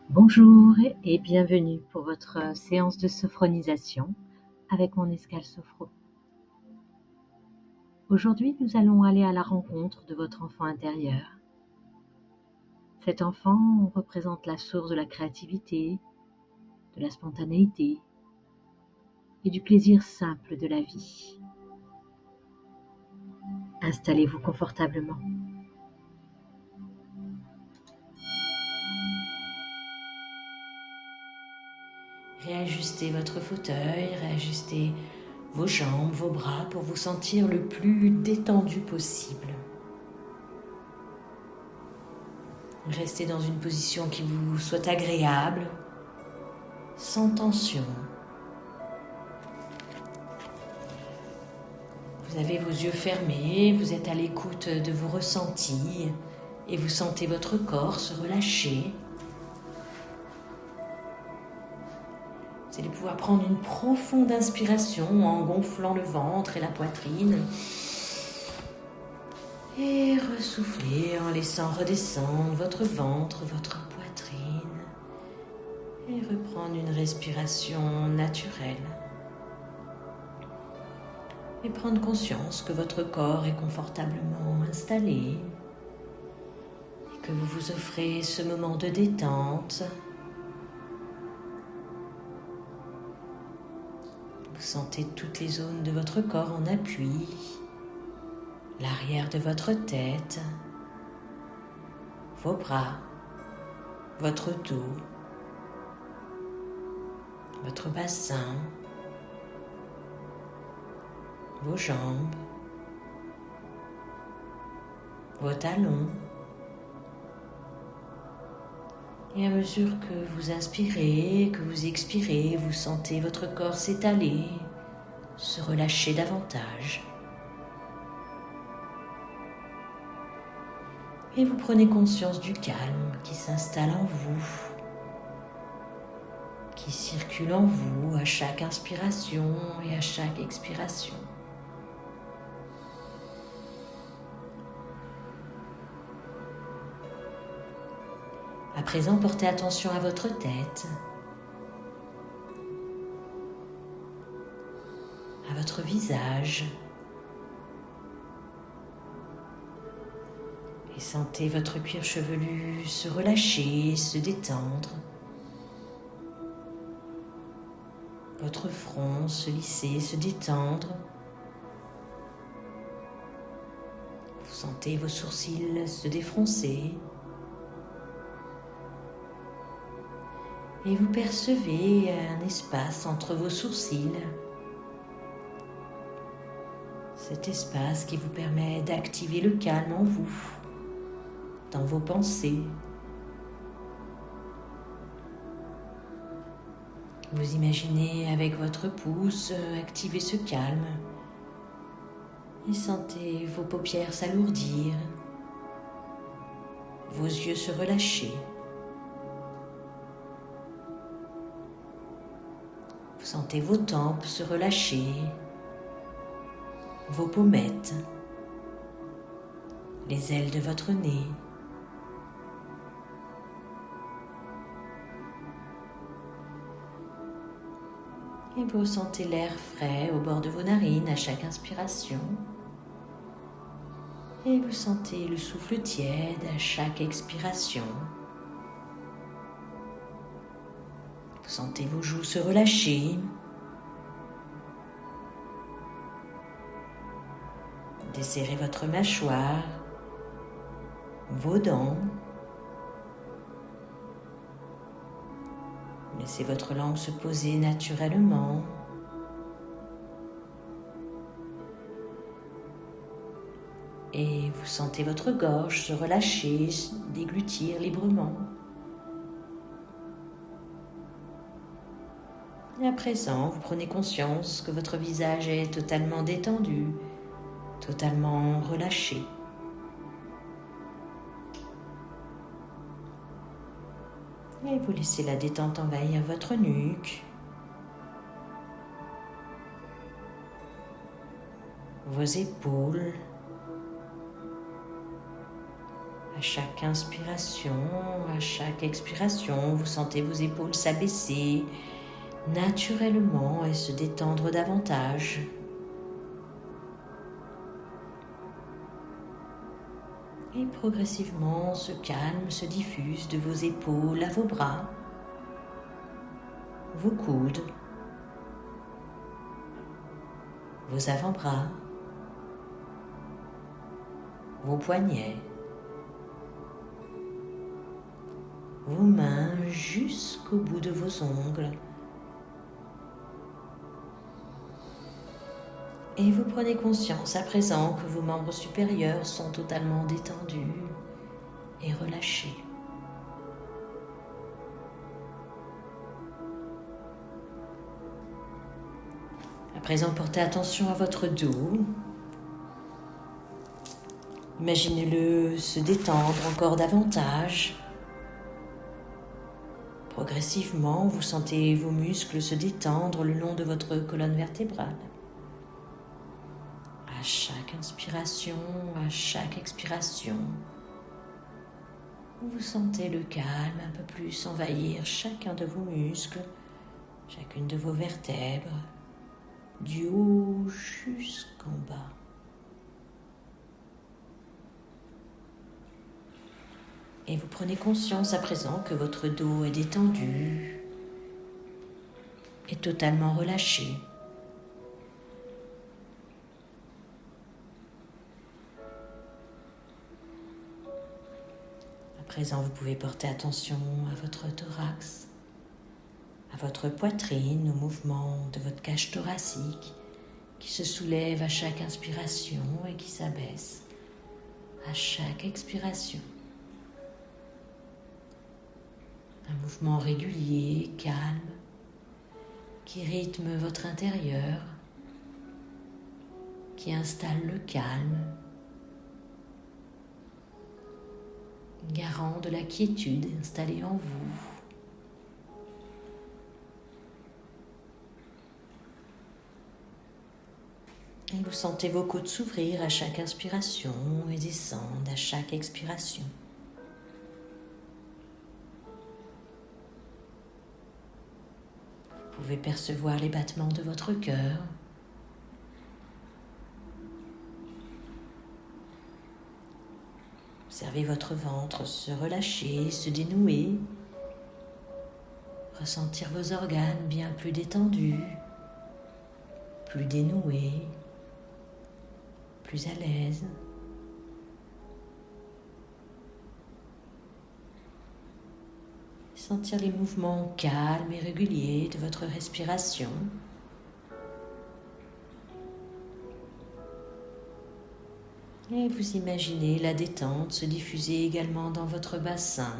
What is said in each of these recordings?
Bonjour et bienvenue pour votre séance de sophronisation avec mon escale sophro. Aujourd'hui, nous allons aller à la rencontre de votre enfant intérieur. Cet enfant représente la source de la créativité, de la spontanéité et du plaisir simple de la vie. Installez-vous confortablement. Réajustez votre fauteuil, réajustez vos jambes, vos bras pour vous sentir le plus détendu possible. Restez dans une position qui vous soit agréable, sans tension. Vous avez vos yeux fermés, vous êtes à l'écoute de vos ressentis et vous sentez votre corps se relâcher. Vous allez pouvoir prendre une profonde inspiration en gonflant le ventre et la poitrine. Et ressouffler en laissant redescendre votre ventre, votre poitrine. Et reprendre une respiration naturelle. Et prendre conscience que votre corps est confortablement installé. Et que vous vous offrez ce moment de détente. Vous sentez toutes les zones de votre corps en appui. L'arrière de votre tête, vos bras, votre dos, votre bassin, vos jambes, vos talons. Et à mesure que vous inspirez, que vous expirez, vous sentez votre corps s'étaler, se relâcher davantage. Et vous prenez conscience du calme qui s'installe en vous, qui circule en vous à chaque inspiration et à chaque expiration. À présent, portez attention à votre tête, à votre visage. Et sentez votre cuir chevelu se relâcher, se détendre. Votre front se lisser, se détendre. Vous sentez vos sourcils se défroncer. Et vous percevez un espace entre vos sourcils. Cet espace qui vous permet d'activer le calme en vous, dans vos pensées. Vous imaginez avec votre pouce activer ce calme et sentez vos paupières s'alourdir, vos yeux se relâcher. Vous sentez vos tempes se relâcher, vos pommettes, les ailes de votre nez. Et vous sentez l'air frais au bord de vos narines à chaque inspiration. Et vous sentez le souffle tiède à chaque expiration. Vous sentez vos joues se relâcher. Desserrez votre mâchoire, vos dents. Laissez votre langue se poser naturellement. Et vous sentez votre gorge se relâcher, déglutir librement. Et à présent, vous prenez conscience que votre visage est totalement détendu, totalement relâché. Et vous laissez la détente envahir votre nuque, vos épaules, À chaque inspiration, à chaque expiration, vous sentez vos épaules s'abaisser naturellement et se détendre davantage. Et progressivement, ce calme se diffuse de vos épaules à vos bras, vos coudes, vos avant-bras, vos poignets, vos mains jusqu'au bout de vos ongles. Et vous prenez conscience à présent que vos membres supérieurs sont totalement détendus et relâchés. À présent, portez attention à votre dos. Imaginez-le se détendre encore davantage. Progressivement, vous sentez vos muscles se détendre le long de votre colonne vertébrale. À chaque inspiration, à chaque expiration, vous sentez le calme un peu plus envahir chacun de vos muscles, chacune de vos vertèbres, du haut jusqu'en bas. Et vous prenez conscience à présent que votre dos est détendu et totalement relâché. À présent, vous pouvez porter attention à votre thorax, à votre poitrine, au mouvement de votre cage thoracique qui se soulève à chaque inspiration et qui s'abaisse à chaque expiration. Un mouvement régulier, calme, qui rythme votre intérieur, qui installe le calme, garant de la quiétude installée en vous. Et vous sentez vos côtes s'ouvrir à chaque inspiration et descendre à chaque expiration. Vous pouvez percevoir les battements de votre cœur. Observez votre ventre se relâcher, se dénouer. Ressentir vos organes bien plus détendus, plus dénoués, plus à l'aise. Sentir les mouvements calmes et réguliers de votre respiration. Et vous imaginez la détente se diffuser également dans votre bassin.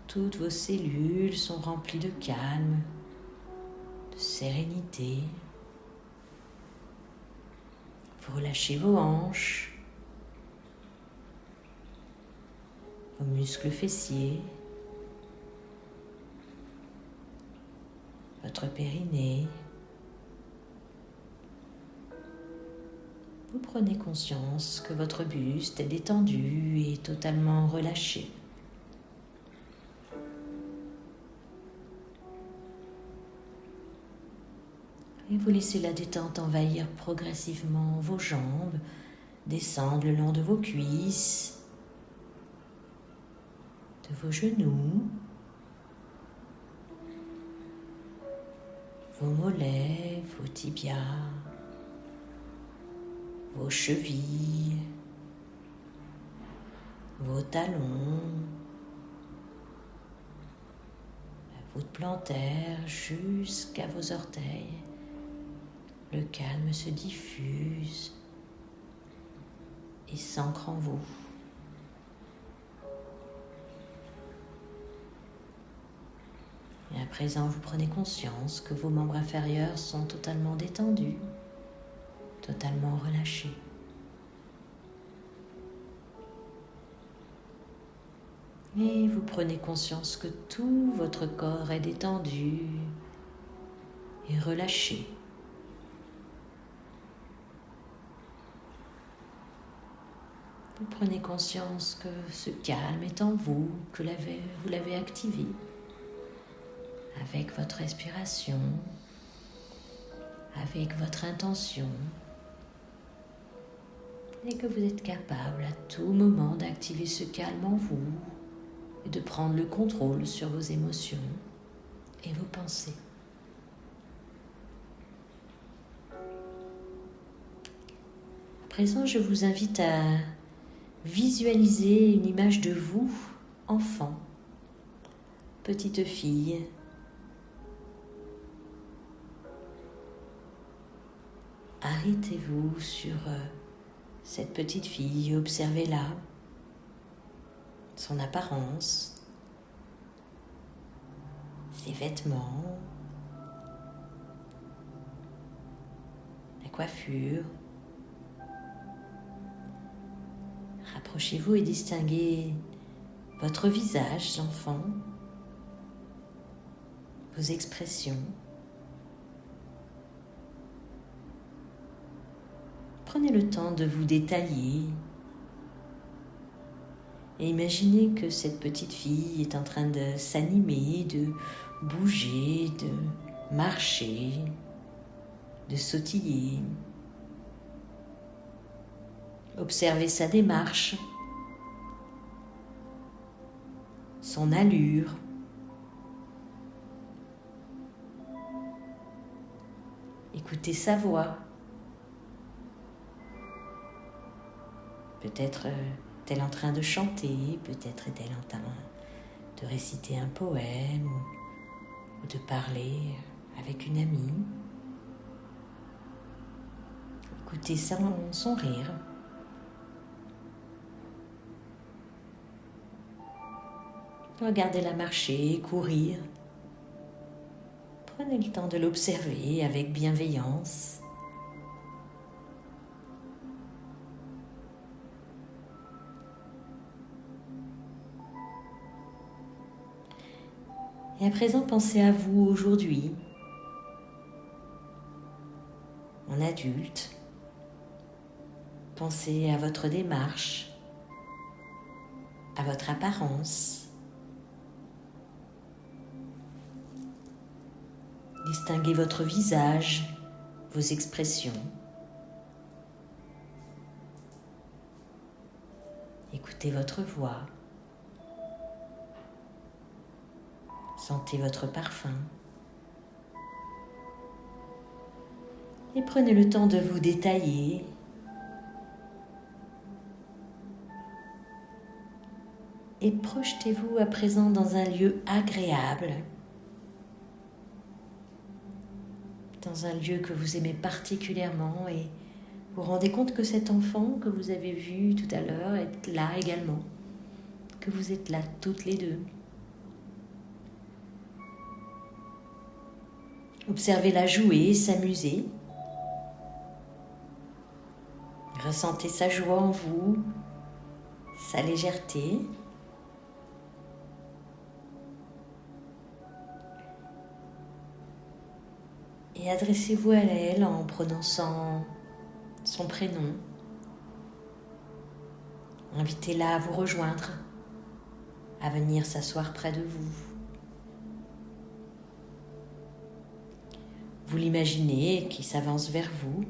Toutes vos cellules sont remplies de calme, de sérénité. Vous relâchez vos hanches, vos muscles fessiers, votre périnée. Vous prenez conscience que votre buste est détendu et totalement relâché. Et vous laissez la détente envahir progressivement vos jambes, descendre le long de vos cuisses, de vos genoux, vos mollets, vos tibias, vos chevilles, vos talons, la voûte plantaire jusqu'à vos orteils. Le calme se diffuse et s'ancre en vous. Et à présent, vous prenez conscience que vos membres inférieurs sont totalement détendus, totalement relâchés. Et vous prenez conscience que tout votre corps est détendu et relâché. Vous prenez conscience que ce calme est en vous, que vous l'avez activé avec votre respiration, avec votre intention, et que vous êtes capable à tout moment d'activer ce calme en vous et de prendre le contrôle sur vos émotions et vos pensées. À présent, je vous invite à visualiser une image de vous, enfant, petite fille. Arrêtez-vous sur cette petite fille, observez-la, son apparence, ses vêtements, la coiffure. Rapprochez-vous et distinguez votre visage, l'enfant, vos expressions. Prenez le temps de vous détailler et imaginez que cette petite fille est en train de s'animer, de bouger, de marcher, de sautiller. Observez sa démarche, son allure. Écoutez sa voix. Peut-être est-elle en train de chanter, peut-être est-elle en train de réciter un poème ou de parler avec une amie. Écoutez son rire. Regardez-la marcher, courir. Prenez le temps de l'observer avec bienveillance. Et à présent, pensez à vous aujourd'hui, en adulte. Pensez à votre démarche, à votre apparence. Distinguez votre visage, vos expressions. Écoutez votre voix. Sentez votre parfum. Et prenez le temps de vous détailler. Et projetez-vous à présent dans un lieu agréable. Dans un lieu que vous aimez particulièrement et vous vous rendez compte que cet enfant que vous avez vu tout à l'heure est là également. Que vous êtes là toutes les deux. Observez-la jouer, s'amuser. Ressentez sa joie en vous, sa légèreté. Et adressez-vous à elle en prononçant son prénom. Invitez-la à vous rejoindre, à venir s'asseoir près de vous. Vous l'imaginez qui s'avance vers vous.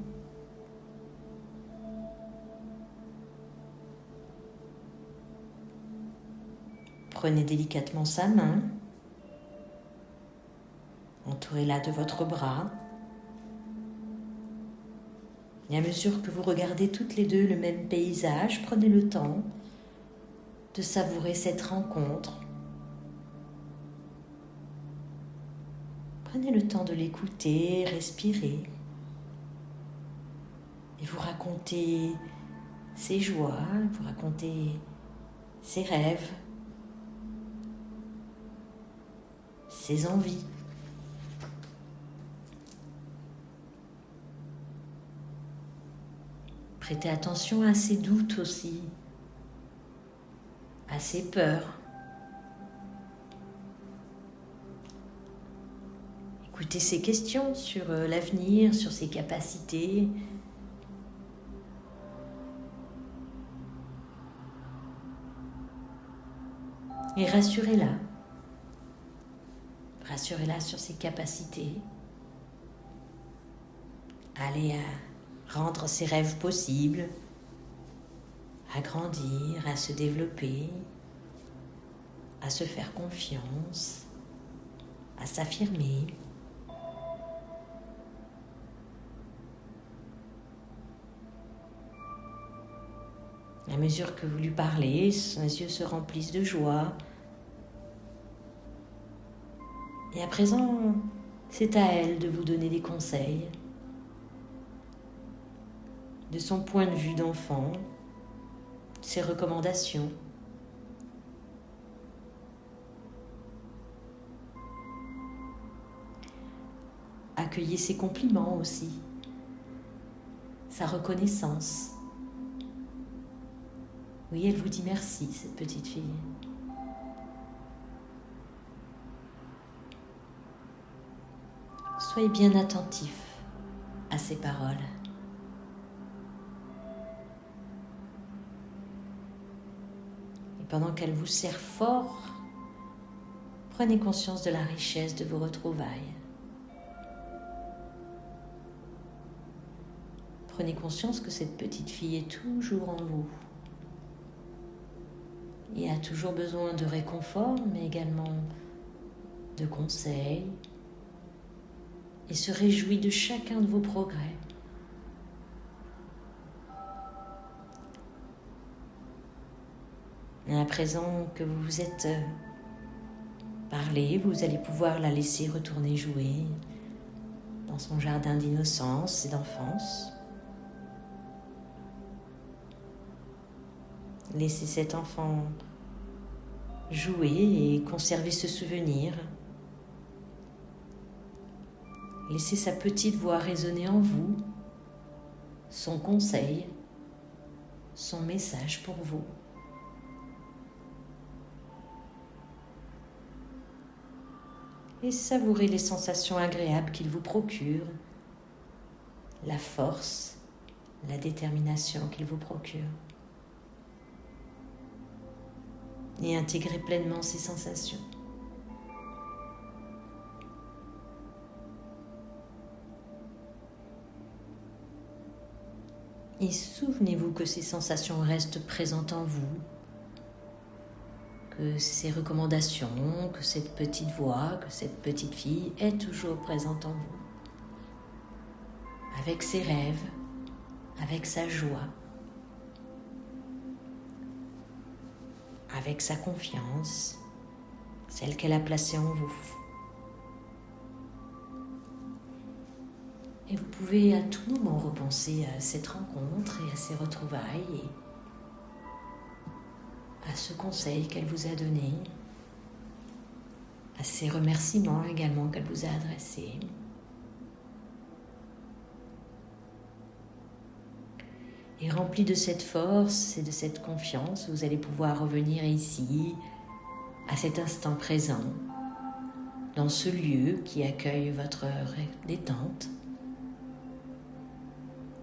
Prenez délicatement sa main. Entourez-la de votre bras. Et à mesure que vous regardez toutes les deux le même paysage, prenez le temps de savourer cette rencontre. Prenez le temps de l'écouter, respirer et vous racontez ses joies, vous racontez ses rêves, ses envies. Prêtez attention à ses doutes aussi, à ses peurs. Écoutez ses questions sur l'avenir, sur ses capacités. Et rassurez-la. Rassurez-la sur ses capacités. Allez à rendre ses rêves possibles, à grandir, à se développer, à se faire confiance, à s'affirmer. À mesure que vous lui parlez, ses yeux se remplissent de joie. Et à présent, c'est à elle de vous donner des conseils. De son point de vue d'enfant, ses recommandations. Accueillez ses compliments aussi, sa reconnaissance. Oui, elle vous dit merci, cette petite fille. Soyez bien attentif à ses paroles. Et pendant qu'elle vous serre fort, prenez conscience de la richesse de vos retrouvailles. Prenez conscience que cette petite fille est toujours en vous et a toujours besoin de réconfort, mais également de conseils, et se réjouit de chacun de vos progrès. Et à présent que vous vous êtes parlé, vous allez pouvoir la laisser retourner jouer dans son jardin d'innocence et d'enfance. Laissez cet enfant jouer et conserver ce souvenir. Laissez sa petite voix résonner en vous, son conseil, son message pour vous. Et savourez les sensations agréables qu'il vous procure, la force, la détermination qu'il vous procure. Et intégrez pleinement ces sensations. Et souvenez-vous que ces sensations restent présentes en vous, que ces recommandations, que cette petite voix, que cette petite fille est toujours présente en vous, avec ses rêves, avec sa joie, avec sa confiance, celle qu'elle a placée en vous. Et vous pouvez à tout moment repenser à cette rencontre et à ces retrouvailles et à ce conseil qu'elle vous a donné, à ces remerciements également qu'elle vous a adressés. Et rempli de cette force et de cette confiance, vous allez pouvoir revenir ici, à cet instant présent, dans ce lieu qui accueille votre détente,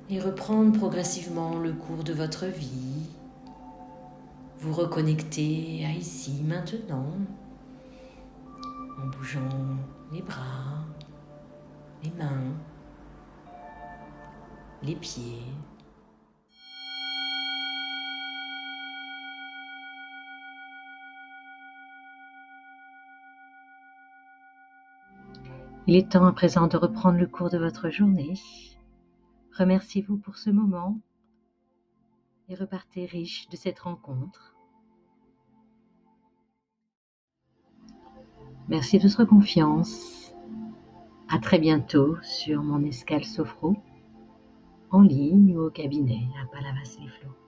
et reprendre progressivement le cours de votre vie, vous reconnecter à ici, maintenant, en bougeant les bras, les mains, les pieds. Il est temps à présent de reprendre le cours de votre journée. Remerciez-vous pour ce moment et repartez riche de cette rencontre. Merci de votre confiance. À très bientôt sur mon escale Sophro, en ligne ou au cabinet à Palavas-les-Flots.